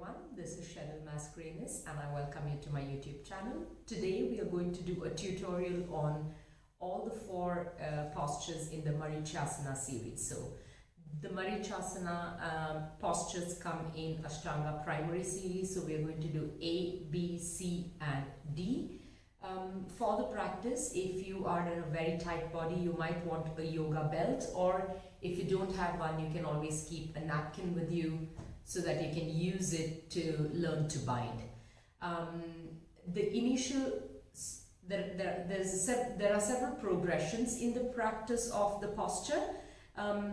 everyone, this is Cheryl Mascarenas and I welcome you to my YouTube channel. Today we are going to do a tutorial on all the four postures in the Marichyasana series. So the Marichyasana postures come in Astanga primary series, so we are going to do A, B, C and D. For the practice, if you are in a very tight body, you might want a yoga belt, or if you don't have one, you can always keep a napkin with you so that you can use it to learn to bind. There are several progressions in the practice of the posture.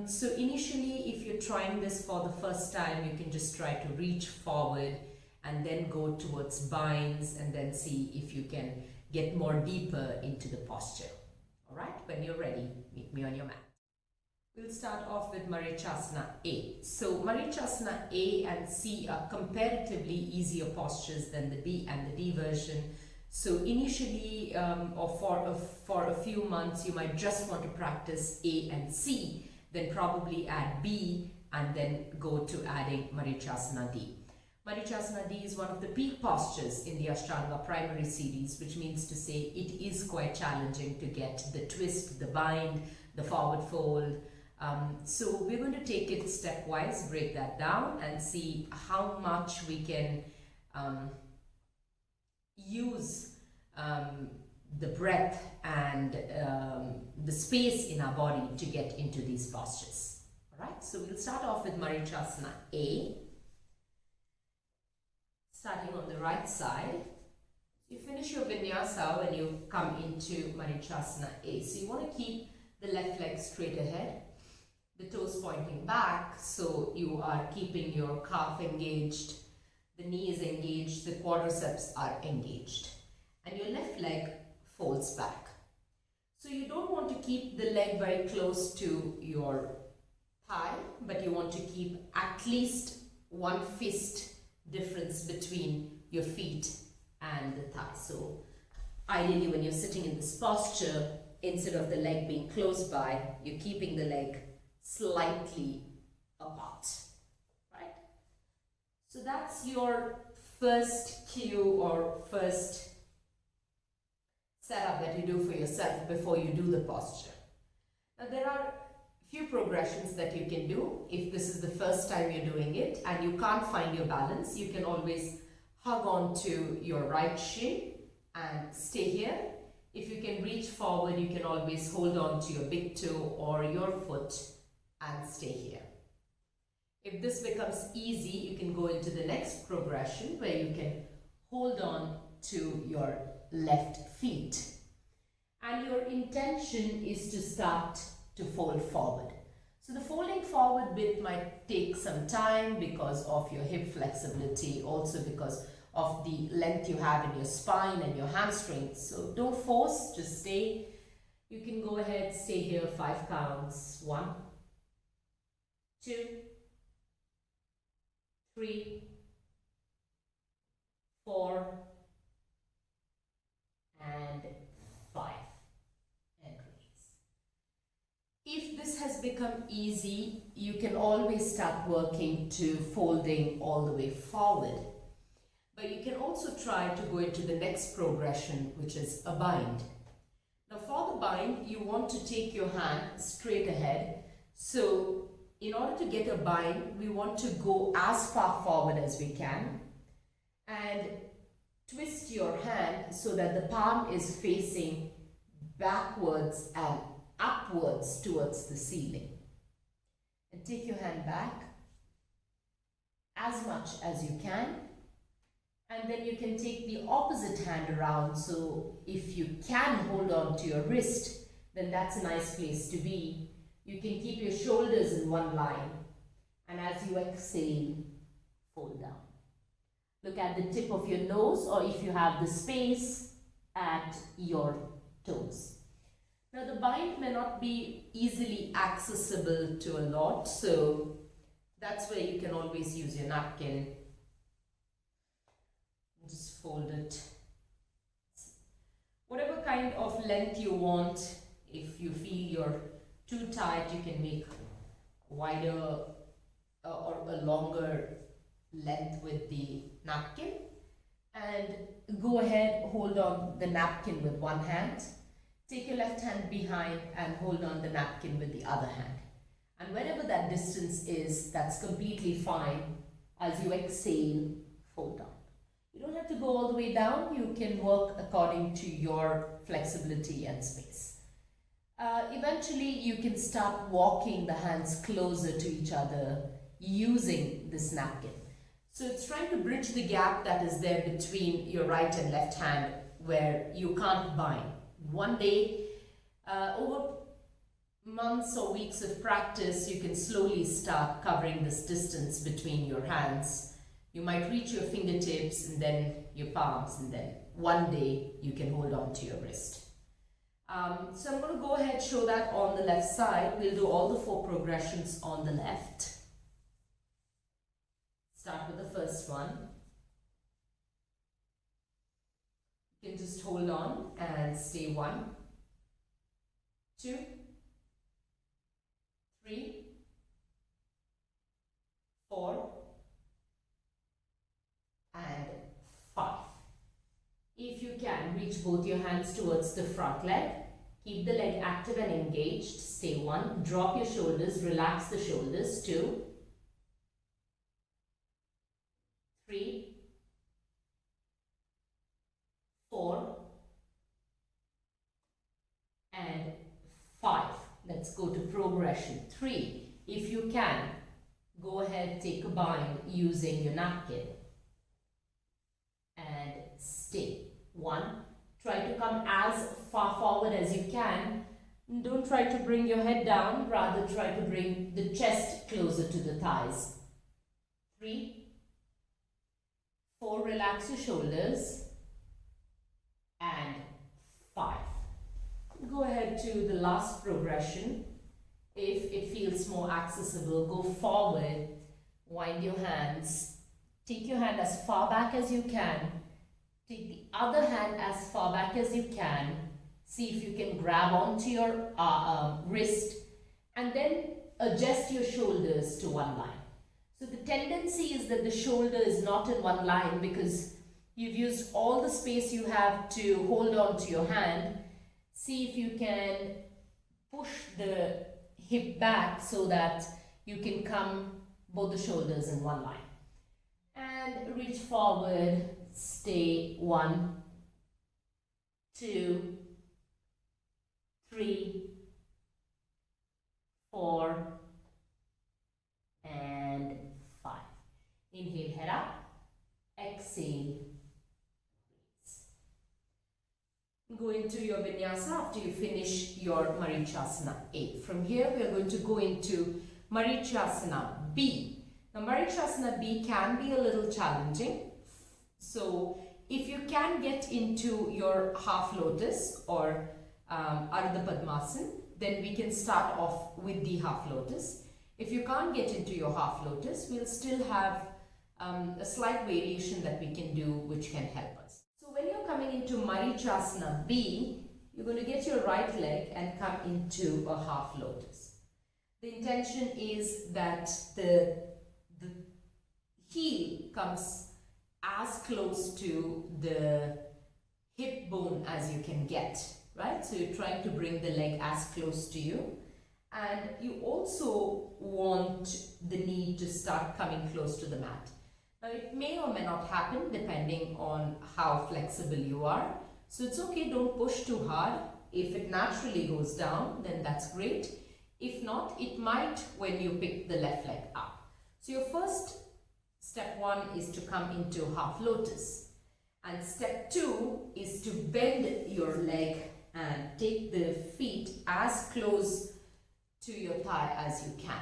So initially, if you're trying this for the first time, you can just try to reach forward and then go towards binds and then see if you can get more deeper into the posture. Alright, when you're ready, meet me on your mat. We'll start off with Marichyasana A. So Marichyasana A and C are comparatively easier postures than the B and the D version. So initially or for a few months you might just want to practice A and C, then probably add B and then go to adding Marichyasana D. Marichyasana D is one of the peak postures in the Astanga primary series, which means to say it is quite challenging to get the twist, the bind, the forward fold. So we're going to take it stepwise, break that down and see how much we can use the breath and the space in our body to get into these postures. Alright, so we'll start off with Marichyasana A. Starting on the right side, you finish your vinyasa when you come into Marichyasana A. So you want to keep the left leg straight ahead, the toes pointing back, so you are keeping your calf engaged, the knee is engaged, the quadriceps are engaged, and your left leg folds back. So you don't want to keep the leg very close to your thigh, but you want to keep at least one fist difference between your feet and the thigh. So ideally when you're sitting in this posture, instead of the leg being close by, you're keeping the leg slightly apart, right? So that's your first cue or first setup that you do for yourself before you do the posture. Now there are few progressions that you can do. If this is the first time you're doing it and you can't find your balance, you can always hug on to your right shin and stay here. If you can reach forward, you can always hold on to your big toe or your foot and stay here. If this becomes easy, you can go into the next progression where you can hold on to your left feet. And your intention is to start to fold forward. So the folding forward bit might take some time because of your hip flexibility, also because of the length you have in your spine and your hamstrings. So don't force, just stay. You can go ahead, stay here 5 counts. 1, 2, 3, 4, and 5. If this has become easy, you can always start working to folding all the way forward. But you can also try to go into the next progression, which is a bind. Now for the bind, you want to take your hand straight ahead. So in order to get a bind, we want to go as far forward as we can and twist your hand so that the palm is facing backwards and upwards towards the ceiling. And take your hand back as much as you can, and then you can take the opposite hand around. So if you can hold on to your wrist, then that's a nice place to be. You can keep your shoulders in one line, and as you exhale, fold down. Look at the tip of your nose, or if you have the space, at your toes. Now the bind may not be easily accessible to a lot, so that's where you can always use your napkin. Just fold it. Whatever kind of length you want. If you feel you're too tight, you can make wider or a longer length with the napkin, and go ahead, hold on the napkin with one hand. Take your left hand behind and hold on the napkin with the other hand. And wherever that distance is, that's completely fine. As you exhale, fold down. You don't have to go all the way down. You can work according to your flexibility and space. Eventually, you can start walking the hands closer to each other using this napkin. So it's trying to bridge the gap that is there between your right and left hand where you can't bind. One day, over months or weeks of practice, you can slowly start covering this distance between your hands. You might reach your fingertips and then your palms, and then one day you can hold on to your wrist. So I'm going to go ahead, show that on the left side. We'll do all the 4 progressions on the left. Start with the first one. You can just hold on and stay 1, 2, 3, 4, and 5. If you can, reach both your hands towards the front leg. Keep the leg active and engaged. Stay 1. Drop your shoulders. Relax the shoulders. 2, 3, 4, and 5. Let's go to progression 3. If you can, go ahead, take a bind using your napkin and stay. 1. Try to come as far forward as you can. Don't try to bring your head down, rather try to bring the chest closer to the thighs. 3, 4, relax your shoulders, and 5. Go ahead to the last progression. If it feels more accessible, go forward, wind your hands, take your hand as far back as you can, take the other hand as far back as you can, see if you can grab onto your wrist, and then adjust your shoulders to one line. So the tendency is that the shoulder is not in one line because you've used all the space you have to hold on to your hand. See if you can push the hip back so that you can come both the shoulders in one line. And reach forward, stay 1, 2, 3, 4, and 5. Inhale, head up. Exhale. Go into your vinyasa after you finish your Marichyasana A. From here, we are going to go into Marichyasana B. Now, Marichyasana B can be a little challenging. So, if you can get into your half lotus or Ardha Padmasana, then we can start off with the half lotus. If you can't get into your half lotus, we'll still have a slight variation that we can do which can help us. So when you're coming into Marichyasana B, you're going to get your right leg and come into a half lotus. The intention is that the heel comes as close to the hip bone as you can get, right? So you're trying to bring the leg as close to you. And you also want the knee to start coming close to the mat. Now it may or may not happen depending on how flexible you are. So it's okay, don't push too hard. If it naturally goes down, then that's great. If not, it might when you pick the left leg up. So your first step 1 is to come into half lotus. And step 2 is to bend your leg and take the feet as close to your thigh as you can.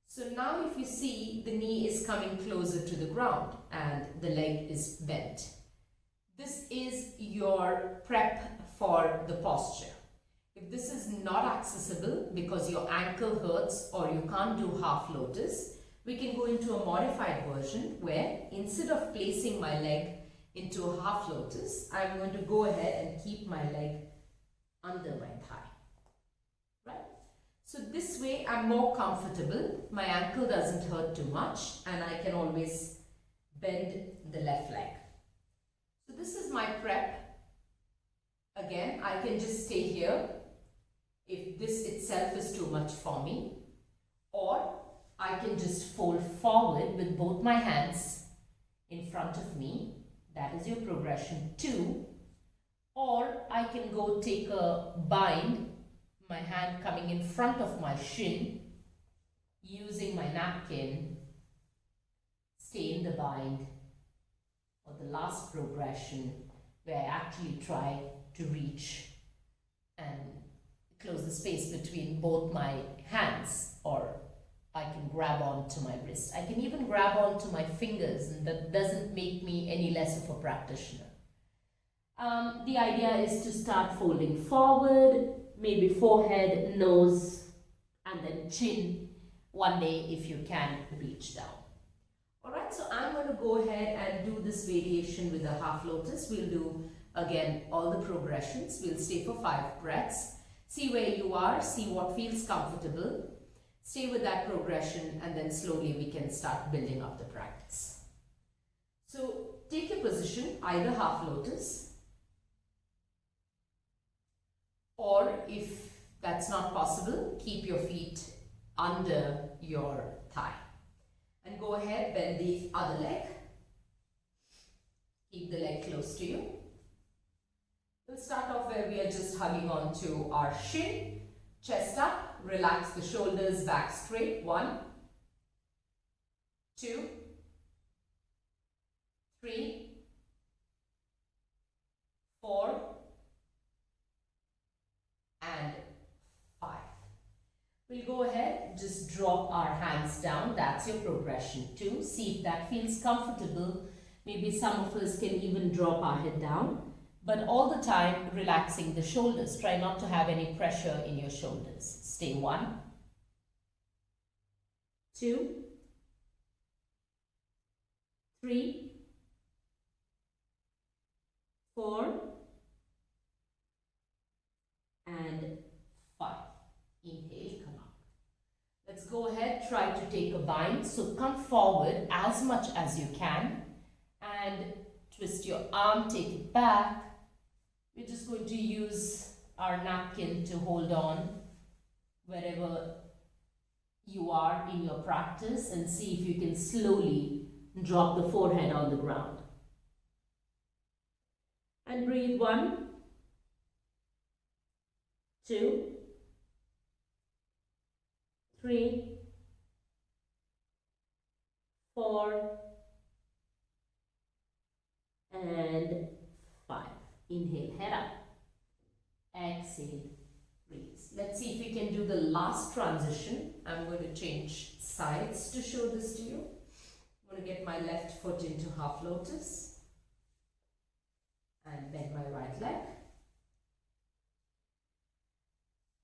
So now if you see, the knee is coming closer to the ground and the leg is bent. This is your prep for the posture. If this is not accessible because your ankle hurts or you can't do half lotus, we can go into a modified version where instead of placing my leg into a half lotus, I'm going to go ahead and keep my leg under my thigh. Right? So this way I'm more comfortable, my ankle doesn't hurt too much, and I can always bend the left leg. So this is my prep. Again, I can just stay here if this itself is too much for me, or I can just fold forward with both my hands in front of me. That is your progression 2. Or I can go take a bind, my hand coming in front of my shin, using my napkin, stay in the bind, or the last progression where I actually try to reach and close the space between both my hands, or I can grab onto my wrist. I can even grab onto my fingers, and that doesn't make me any less of a practitioner. The idea is to start folding forward, maybe forehead, nose, and then chin. One day, if you can, reach down. Alright, so I'm going to go ahead and do this variation with a half lotus. We'll do again all the progressions. We'll stay for 5 breaths. See where you are, see what feels comfortable. Stay with that progression, and then slowly we can start building up the practice. So take your position, either half lotus, or if that's not possible, keep your feet under your thigh. And go ahead, bend the other leg. Keep the leg close to you. We'll start off where we are just hugging on to our shin. Chest up, relax the shoulders, back straight. 1, 2, 3, 4, and 5. We'll go ahead, just drop our hands down. That's your progression 2. See if that feels comfortable. Maybe some of us can even drop our head down. But all the time, relaxing the shoulders. Try not to have any pressure in your shoulders. Stay 1, 2, 3, 4, and 5. Inhale, come up. Let's go ahead, try to take a bind. So come forward as much as you can and twist your arm, take it back. We're just going to use our napkin to hold on wherever you are in your practice, and see if you can slowly drop the forehead on the ground. And breathe. 1, 2, 3, 4, and 5. Inhale, head up. Exhale, release. Let's see if we can do the last transition. I'm going to change sides to show this to you. I'm going to get my left foot into half lotus and bend my right leg.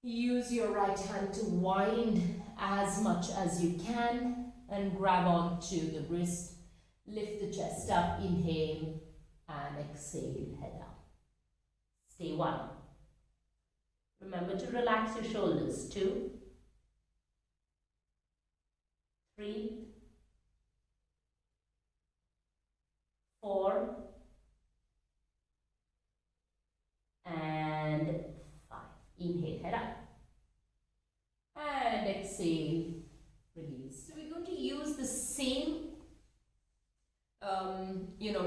Use your right hand to wind as much as you can and grab onto the wrist. Lift the chest up, inhale, and exhale, head down. Stay 1. Remember to relax your shoulders. 2, 3, 4, and 5. Inhale, head up. And exhale, release. So we're going to use the same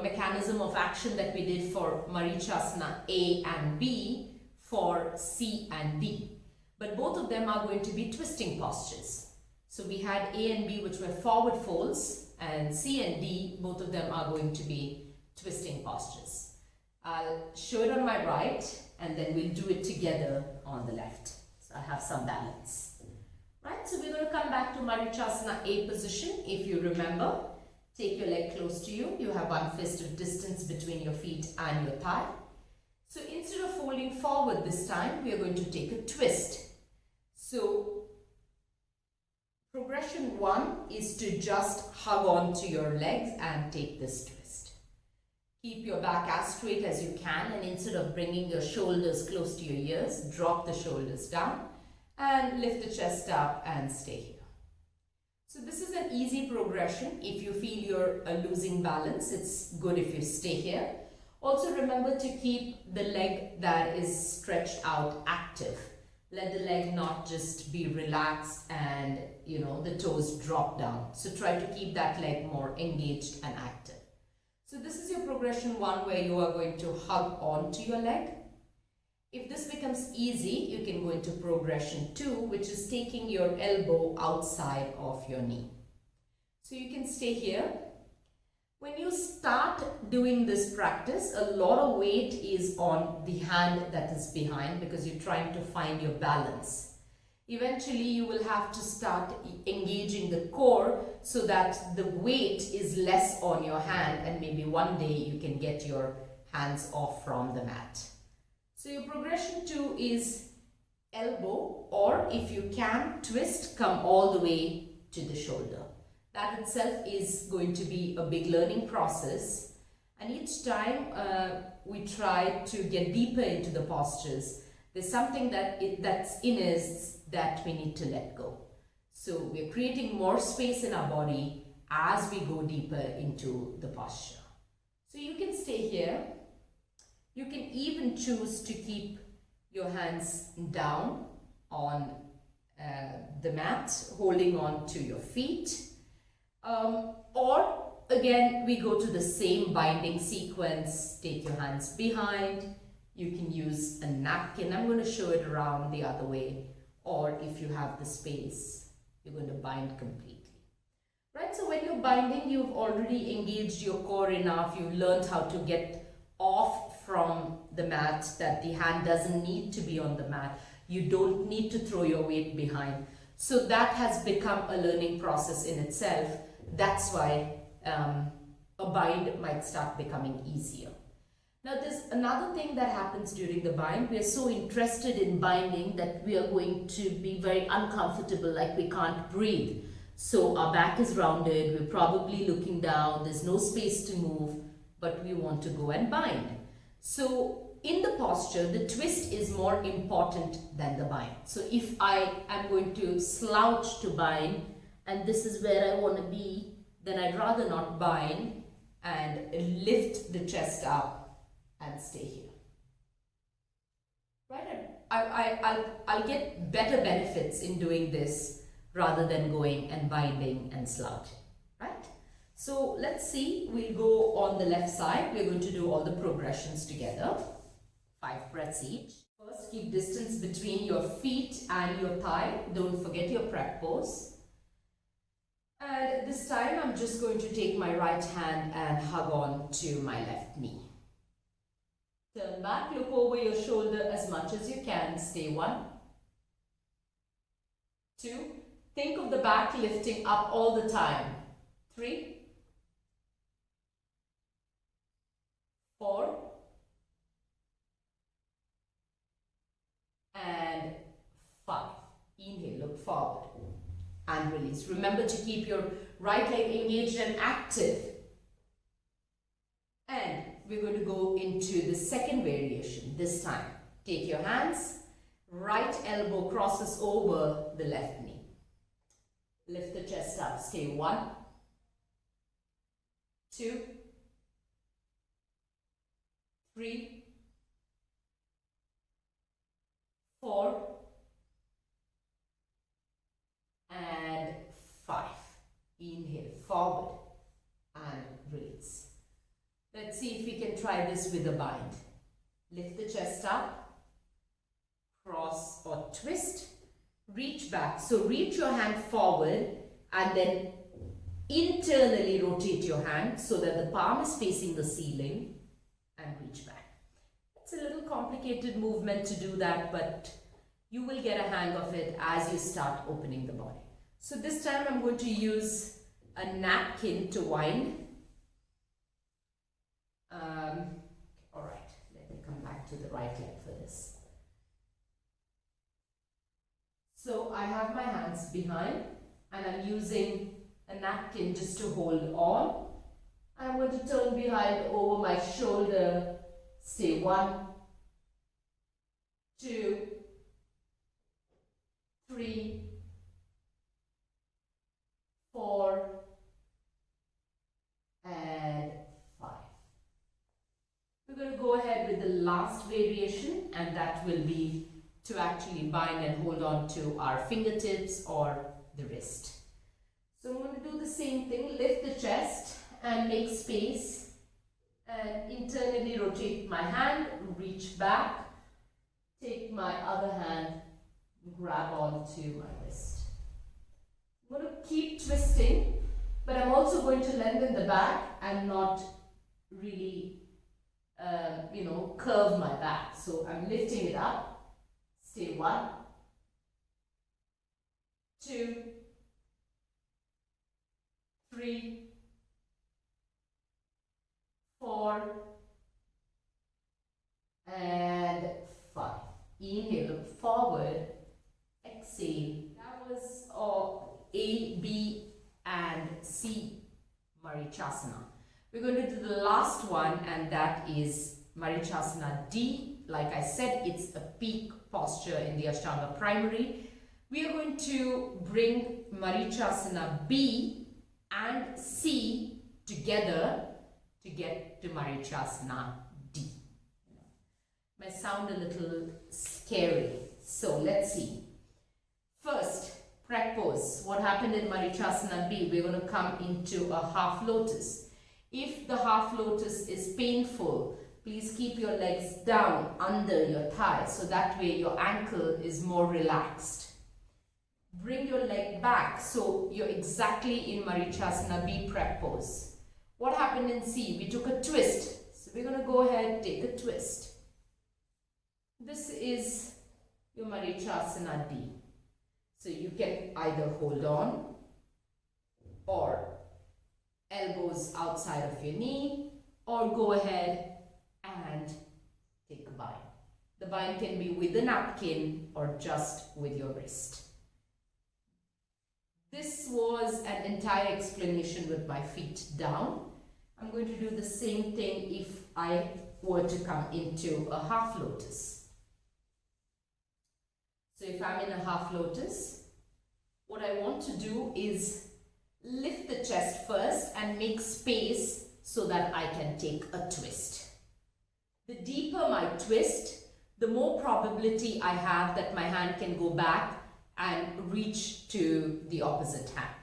mechanism of action that we did for Marichyasana A and B for C and D. But both of them are going to be twisting postures. So we had A and B, which were forward folds, and C and D, both of them are going to be twisting postures. I'll show it on my right, and then we'll do it together on the left. So I have some balance. Right, so we're going to come back to Marichyasana A position. If you remember, take your leg close to you. You have 1 fist of distance between your feet and your thigh. So instead of folding forward this time, we are going to take a twist. So progression 1 is to just hug on to your legs and take this twist. Keep your back as straight as you can, and instead of bringing your shoulders close to your ears, drop the shoulders down and lift the chest up and stay here. So this is an easy progression. If you feel you're losing balance, it's good if you stay here. Also remember to keep the leg that is stretched out active. Let the leg not just be relaxed and the toes drop down. So try to keep that leg more engaged and active. So this is your progression 1 where you are going to hug onto your leg. If this becomes easy, you can go into progression 2, which is taking your elbow outside of your knee. So you can stay here. When you start doing this practice, a lot of weight is on the hand that is behind because you're trying to find your balance. Eventually, you will have to start engaging the core so that the weight is less on your hand, and maybe one day you can get your hands off from the mat. So your progression 2 is elbow, or if you can, twist, come all the way to the shoulder. That itself is going to be a big learning process, and each time we try to get deeper into the postures, there's something that's in us that we need to let go. So we're creating more space in our body as we go deeper into the posture. So you can stay here. You can even choose to keep your hands down on the mat, holding on to your feet. Or again, we go to the same binding sequence. Take your hands behind. You can use a napkin. I'm going to show it around the other way. Or if you have the space, you're going to bind completely. Right, so when you're binding, you've already engaged your core enough. You've learned how to get off from the mat, that the hand doesn't need to be on the mat. You don't need to throw your weight behind. So that has become a learning process in itself. That's why a bind might start becoming easier. Now there's another thing that happens during the bind. We are so interested in binding that we are going to be very uncomfortable, like we can't breathe. So our back is rounded, we're probably looking down, there's no space to move, but we want to go and bind. So in the posture, the twist is more important than the bind. So if I am going to slouch to bind, and this is where I want to be, then I'd rather not bind and lift the chest up and stay here. Right? I'll get better benefits in doing this rather than going and binding and slouching. Right? So let's see, we'll go on the left side. We're going to do all the progressions together. 5 breaths each. First, keep distance between your feet and your thigh. Don't forget your prep pose. And this time I'm just going to take my right hand and hug on to my left knee. Turn back, look over your shoulder as much as you can. Stay 1, 2, think of the back lifting up all the time. 3, 4, and 5. Inhale, look forward and release. Remember to keep your right leg engaged and active. And we're going to go into the second variation. This time, take your hands, right elbow crosses over the left knee. Lift the chest up. Stay 1, 2, 3, 4, and 5. Inhale, forward and release. Let's see if we can try this with a bind. Lift the chest up, cross or twist, reach back. So reach your hand forward and then internally rotate your hand so that the palm is facing the ceiling and reach back. It's a little complicated movement to do that, but you will get a hang of it as you start opening the body. So this time I'm going to use a napkin to wind. Alright, let me come back to the right leg for this. So I have my hands behind and I'm using a napkin just to hold on. I'm going to turn behind over my shoulder. Stay 1, 2, 3, 4, and 5. We're going to go ahead with the last variation, and that will be to actually bind and hold on to our fingertips or the wrist. So I'm going to do the same thing, lift the chest and make space and internally rotate my hand, reach back, take my other hand, grab onto my wrist. I'm going to keep twisting, but I'm also going to lengthen the back and not really, curve my back. So I'm lifting it up. Stay 1, 2, 3, 4, and 5. Inhale, look forward. Exhale. That was A, B, and C Marichyasana. We're going to do the last one, and that is Marichyasana D. Like I said, it's a peak posture in the Ashtanga primary. We are going to bring Marichyasana B and C together to get to Marichyasana D. May sound a little scary. So let's see. First, prac pose. What happened in Marichyasana B? We're going to come into a half lotus. If the half lotus is painful, please keep your legs down under your thigh, so that way your ankle is more relaxed. Bring your leg back so you're exactly in Marichyasana B prac pose. What happened in C? We took a twist. So we're going to go ahead, take a twist. This is your Marichyasana D. So you can either hold on or elbows outside of your knee, or go ahead and take a bind. The bind can be with a napkin or just with your wrist. This was an entire explanation with my feet down. I'm going to do the same thing if I were to come into a half lotus. So if I'm in a half lotus, what I want to do is lift the chest first and make space so that I can take a twist. The deeper my twist, the more probability I have that my hand can go back and reach to the opposite hand.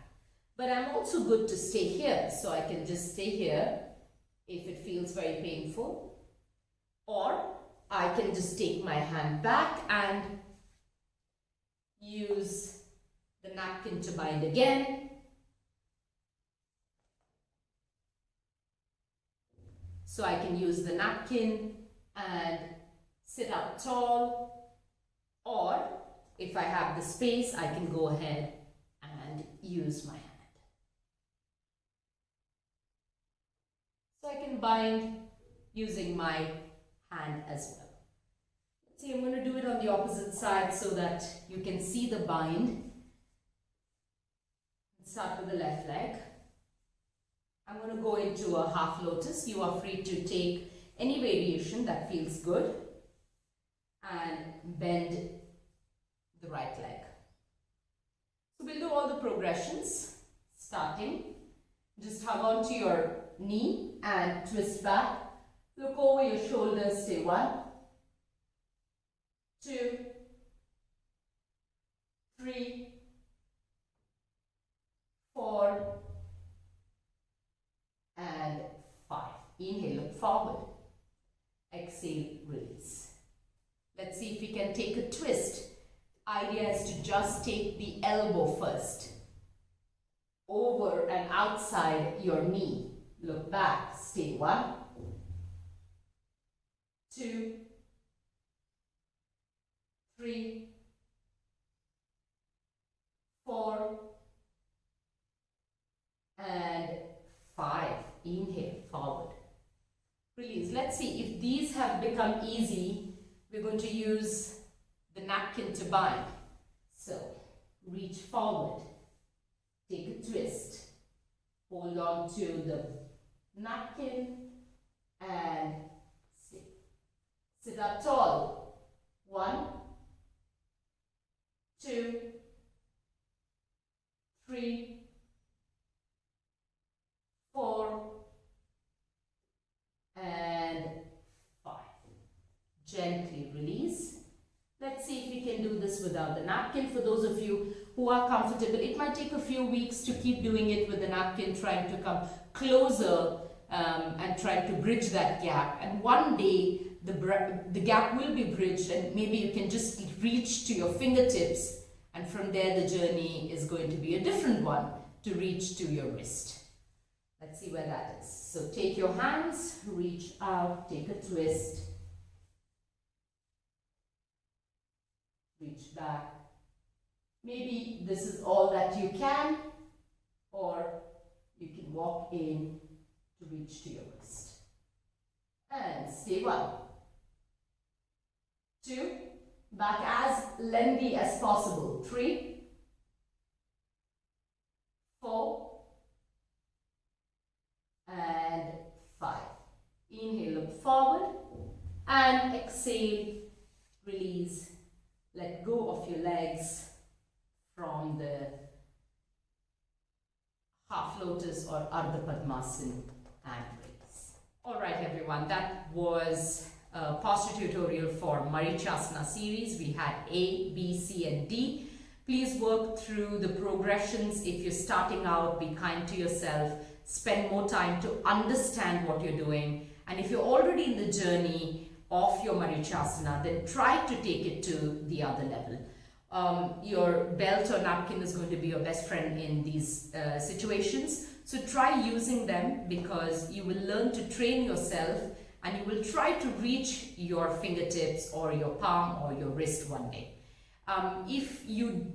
But I'm also good to stay here, so I can just stay here if it feels very painful, or I can just take my hand back and use the napkin to bind again. So I can use the napkin and sit up tall, or if I have the space, I can go ahead and use my hand. So I can bind using my hand as well. Let's see, I'm going to do it on the opposite side so that you can see the bind. Let's start with the left leg. I'm going to go into a half lotus. You are free to take any variation that feels good and bend the right leg. So we'll do all the progressions, starting. Just hug onto your knee and twist back. Look over your shoulders, stay 1, 2, 3, 4, and 5. Inhale, look forward. Exhale, release. Let's see if we can take a twist. Idea is to just take the elbow first, over and outside your knee. Look back, stay 1, 2, 3, 4, and 5. Inhale, forward. Release. Let's see if these have become easy. We're going to use the napkin to bind. So, reach forward. Take a twist. Hold on to the napkin and sit. Sit up tall. 1, 2, 3, 4, and 5. Gently release. Let's see if we can do this without the napkin. For those of you who are comfortable, it might take a few weeks to keep doing it with the napkin, trying to come closer and trying to bridge that gap. And one day the gap will be bridged, and maybe you can just reach to your fingertips, and from there the journey is going to be a different one to reach to your wrist. Let's see where that is. So take your hands, reach out, take a twist, reach back. Maybe this is all that you can, or you can walk in to reach to your wrist. And stay 1, 2, back as lengthy as possible. 3, 4, and 5. Inhale, look forward, and exhale, release. Let go of your legs from the half lotus or Ardha Padmasana and raise. Alright everyone, that was a posture tutorial for Marichyasana series. We had A, B, C and D. Please work through the progressions. If you're starting out, be kind to yourself. Spend more time to understand what you're doing. And if you're already in the journey of your Marichyasana, then try to take it to the other level. Your belt or napkin is going to be your best friend in these situations. So try using them, because you will learn to train yourself and you will try to reach your fingertips or your palm or your wrist one day. If you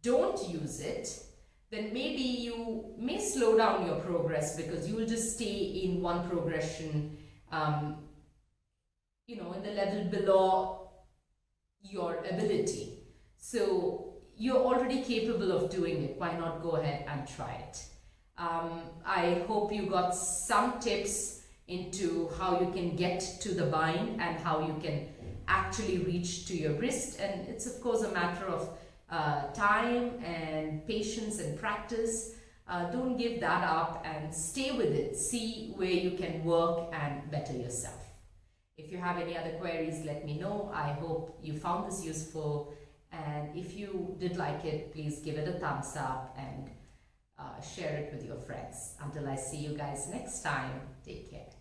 don't use it, then maybe you may slow down your progress, because you will just stay in one progression, in the level below your ability. So you're already capable of doing it. Why not go ahead and try it? I hope you got some tips into how you can get to the bind and how you can actually reach to your wrist. And it's of course a matter of time and patience and practice. Don't give that up and stay with it. See where you can work and better yourself. If you have any other queries, let me know. I hope you found this useful, and if you did like it, please give it a thumbs up and share it with your friends. Until I see you guys next time, take care.